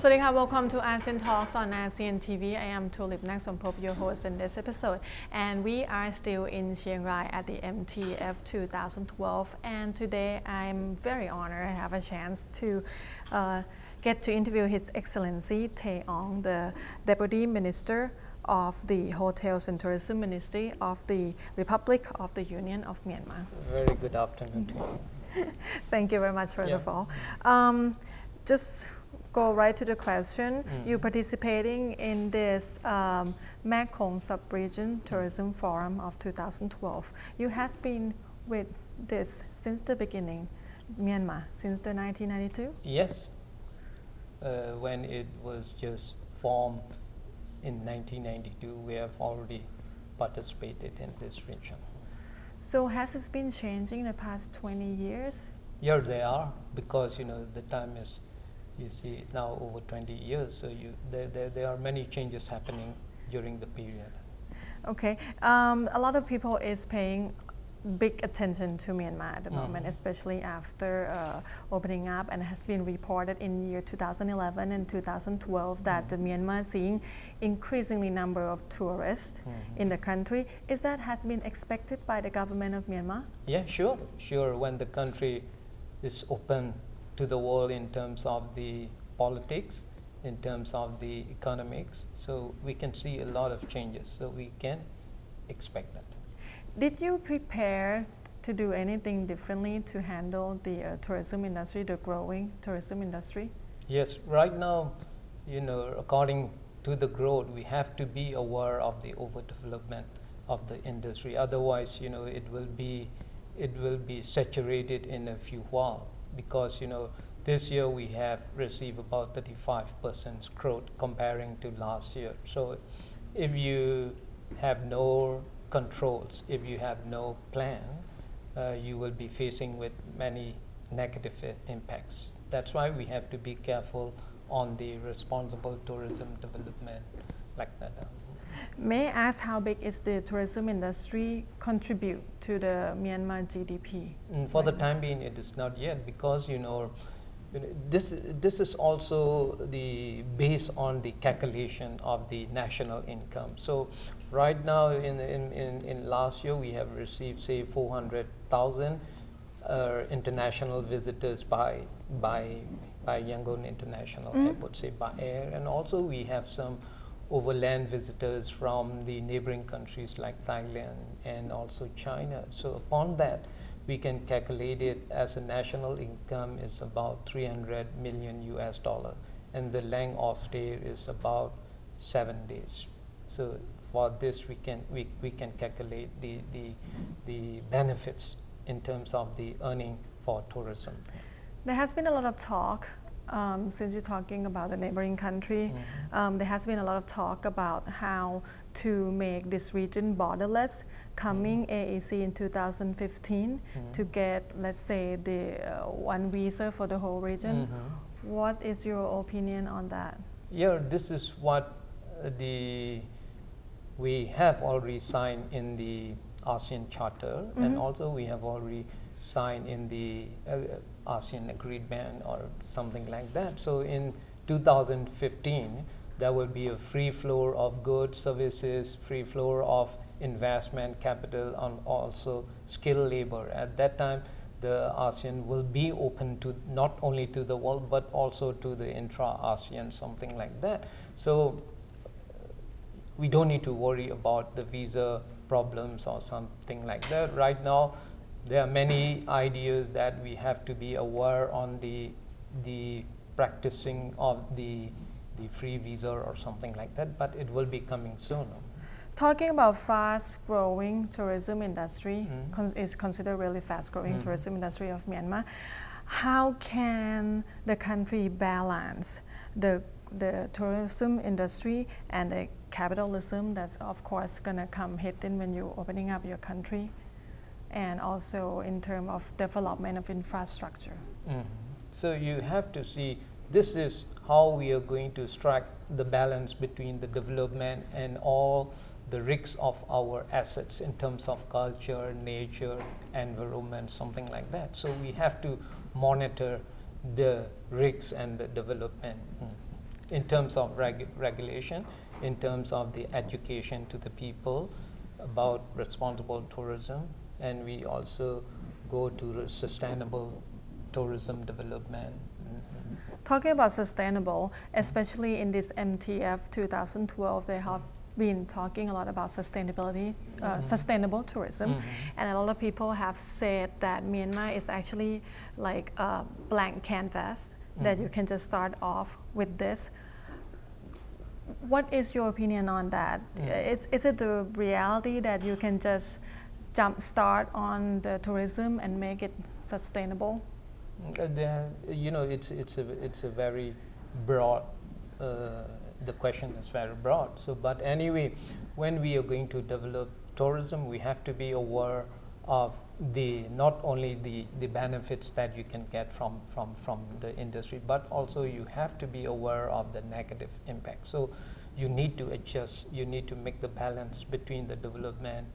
Swadee ka, welcome to ASEAN Talks on ASEAN TV. I am Tulip, Naksompop, your host in this episode. And we are still in ChiangRai at the MTF 2012. And today I'm very honored I have a chance to get to interview His Excellency Htay Aung, the Deputy Minister of the Hotels and Tourism Ministry of the Republic of the Union of Myanmar. Very good afternoon to you. Thank you very much, first of all. Just go right to the question. You're participating in this Mekong Sub-Region Tourism Forum of 2012. You have been with this since the beginning, Myanmar, since the 1992? Yes, when it was just formed in 1992, we have already participated in this region. So has it been changing in the past 20 years? Yeah, they are, because the time is, you see, now over 20 years, so there are many changes happening during the period. Okay, a lot of people is paying big attention to Myanmar at the moment, especially after opening up, and it has been reported in year 2011 and 2012 that Myanmar is seeing increasingly number of tourists in the country. Is that has been expected by the government of Myanmar? Yeah, sure. When the country is open to the world in terms of the politics, in terms of the economics, so we can see a lot of changes, so we can expect that. Did you prepare to do anything differently to handle the tourism industry, the growing tourism industry? Yes, right now, according to the growth, we have to be aware of the overdevelopment of the industry. Otherwise, it will be saturated in a few while, because this year we have received about 35% growth comparing to last year. So if you have no controls, if you have no plan, you will be facing with many negative impacts. That's why we have to be careful on the responsible tourism development like that. May I ask how big is the tourism industry contribute to the Myanmar GDP? For the time being, it is not yet, because this is also the based on the calculation of the national income. So right now, in last year, we have received, say, 400,000 international visitors by Yangon International Airport, say, by air, and also we have some overland visitors from the neighboring countries like Thailand and also China. So upon that, we can calculate it as a national income is about $300 million US, and the length of stay is about 7 days. So for this, we can calculate the benefits in terms of the earning for tourism. There has been a lot of talk, since you're talking about the neighboring country, there has been a lot of talk about how to make this region borderless, coming AAC in 2015 to get, let's say, the one visa for the whole region. What is your opinion on that? Yeah, this is what we have already signed in the ASEAN Charter, and also we have already signed in the ASEAN Agreement or something like that. So in 2015, there will be a free flow of goods, services, free flow of investment, capital, and also skilled labor. At that time, the ASEAN will be open to not only to the world, but also to the intra-ASEAN, something like that. So we don't need to worry about the visa problems or something like that. Right now, there are many ideas that we have to be aware on the practicing of the free visa or something like that, but it will be coming soon. Talking about fast-growing tourism industry, is considered really fast-growing tourism industry of Myanmar. How can the country balance the tourism industry and the capitalism that's of course gonna come hitting when you're opening up your country, and also in terms of development of infrastructure? So you have to see, this is how we are going to strike the balance between the development and all the risks of our assets in terms of culture, nature, environment, something like that. So we have to monitor the risks and the development. in terms of regulation, in terms of the education to the people about responsible tourism, and we also go to sustainable tourism development. Talking about sustainable, especially in this MTF 2012, they have been talking a lot about sustainability, sustainable tourism, and a lot of people have said that Myanmar is actually like a blank canvas, that you can just start off with this. What is your opinion on that? Is it the reality that you can just jump start on the tourism and make it sustainable? You know, it's a very broad. The question is very broad. So, but anyway, when we are going to develop tourism, we have to be aware of not only the benefits that you can get from the industry, but also you have to be aware of the negative impact. So you need to adjust, you need to make the balance between the development,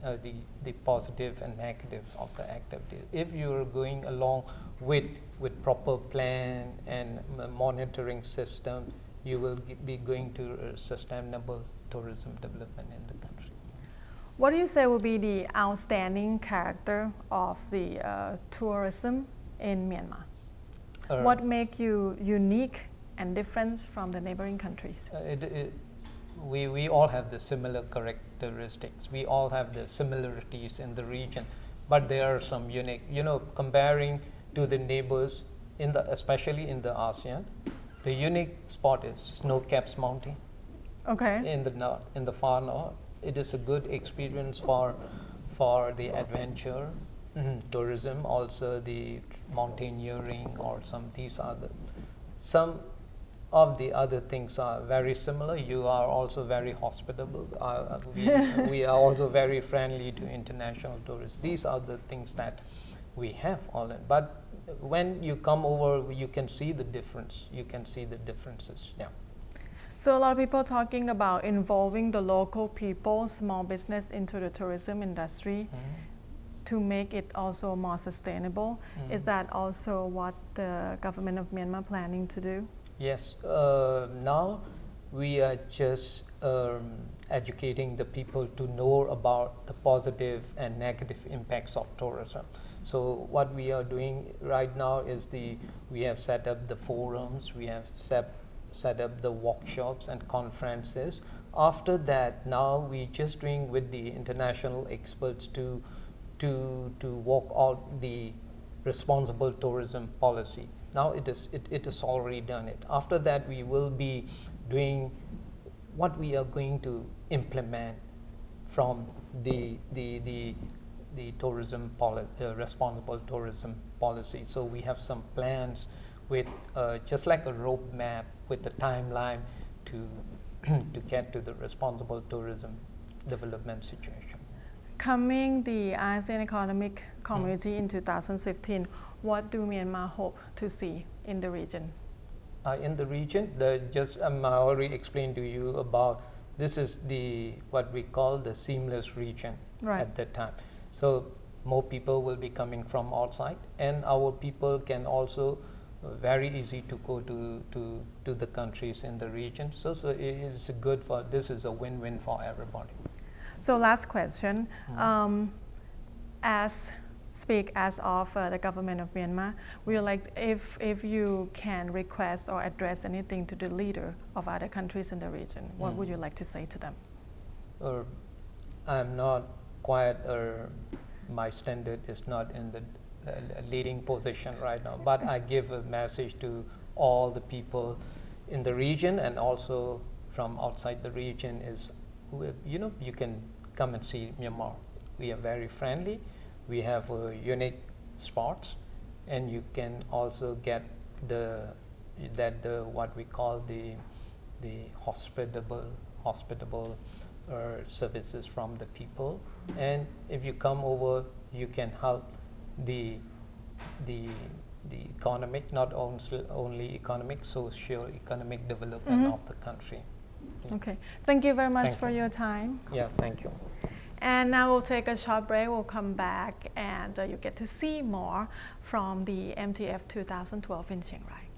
the positive and negative of the activity. If you're going along with proper plan and monitoring system, you will be going to sustainable tourism development in the country. What do you say would be the outstanding character of the tourism in Myanmar? What makes you unique and different from the neighboring countries? We all have the similar characteristics. We all have the similarities in the region, but there are some unique. You know, comparing to the neighbors, especially in the ASEAN, the unique spot is Snow-Capped Mountain. Okay. In the north, in the far north, it is a good experience for the adventure tourism, also the mountaineering, or some of the other things are very similar. You are also very hospitable. We are also very friendly to international tourists. These are the things that we have all in. But when you come over, you can see the difference. You can see the differences. Yeah. So a lot of people talking about involving the local people, small business into the tourism industry to make it also more sustainable. Is that also what the government of Myanmar planning to do? Yes. Now we are just educating the people to know about the positive and negative impacts of tourism. So what we are doing right now is we have set up the forums, we have set up the workshops and conferences. After that, now we just doing with the international experts to work out the responsible tourism policy. Now it is already done it. After that, we will be doing what we are going to implement from the tourism responsible tourism policy. So we have some plans with just like a roadmap with the timeline to get to the responsible tourism development situation. Coming the ASEAN Economic Community in 2015, what do Myanmar hope to see in the region? In the region, I already explained to you about this is what we call the seamless region at that time. So more people will be coming from outside, and our people can also very easy to go to the countries in the region. So it is good for, this is a win-win for everybody. So last question, speak as of the government of Myanmar, we would like, if you can request or address anything to the leader of other countries in the region, what would you like to say to them? I'm not quite, my standard is not in the leading position right now, but I give a message to all the people in the region and also from outside the region is, you know, you can come and see Myanmar. We are very friendly. We have unique spots, and you can also get what we call the hospitable services from the people. And if you come over, you can help the economic, not only economic, social economic development of the country. Okay, thank you very much for your time. Yeah, thank you. And now we'll take a short break. We'll come back and you get to see more from the MTF 2012 in Chiang Rai.